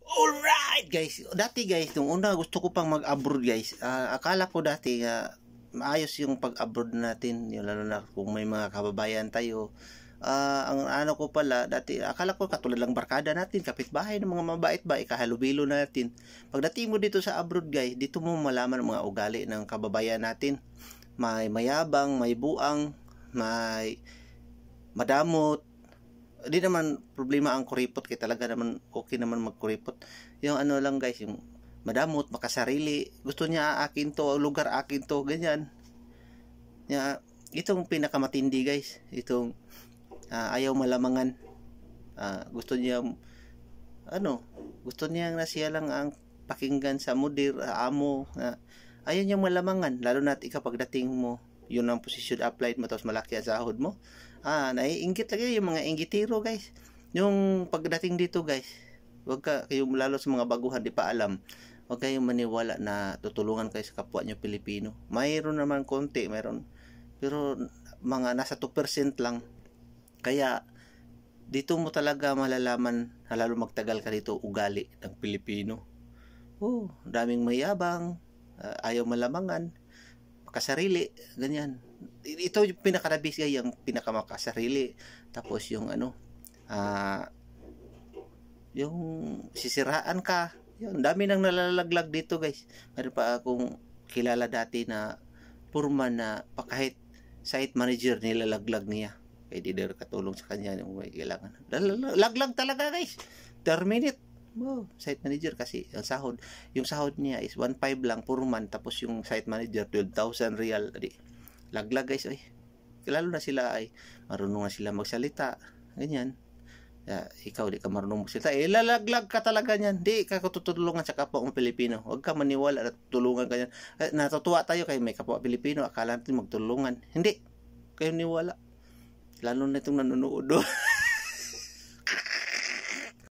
Alright guys, dati guys, nung una gusto ko pang mag-abroad guys, akala ko dati maayos yung pag-abroad natin, yung lalo na kung may mga kababayan tayo. Ang ano ko pala, dati akala ko katulad lang barkada natin, kapitbahay ng mga mabait-bait, kahalubilo natin. Pagdating mo dito sa abroad guys, dito mo malaman ang mga ugali ng kababayan natin. May mayabang, may buang, may madamot. Di naman problema ang kuripot, kaya talaga naman okay naman magkuripot. Yung ano lang guys, yung madamot, makasarili, gusto niya akin to, lugar akin to, ganyan. Itong pinakamatindi guys, itong ayaw malamangan. Gusto niya gusto niya na siya lang ang pakinggan sa mudir, amo, ayaw niya malamangan, lalo na ikaw pagdating mo, yun ang posisyon applied mo, tapos malaki ang sahod mo. Naiinggit lagi yung mga inggitiro guys. Yung pagdating dito guys, wag kayong, lalo sa mga baguhan di pa alam, wag kayong maniwala na tutulungan kayo sa kapwa nyo Pilipino. Mayroon naman konti, pero mga nasa 2% lang. Kaya dito mo talaga malalaman, lalo magtagal ka dito, ugali ng Pilipino. Daming mayabang, ayaw malamangan, makasarili, ganyan. Ito yung pinakarabis guys, yung pinakamakasarili. Tapos yung yung sisiraan ka, yun, dami nang nalalaglag dito guys. Meron pa akong kilala dati na purman na kahit site manager nilalaglag niya, kaya di der katulong sa kanya yung may kailangan. Laglag talaga guys, terminate. Site manager kasi yung sahod niya is 1.5 lang purman, tapos yung site manager 12,000 real. Laglag guys, lalo na sila ay marunong na sila magsalita, ganyan. Ikaw di ka marunong magsalita, lalaglag ka talaga niyan. Di ka tutulungan sa kapwa mong Pilipino. Huwag ka maniwala na tutulungan ka niyan. Natutuwa tayo kay may kapwa Pilipino, akala natin magtulungan. Hindi kayo niwala, lalo na itong nanonood.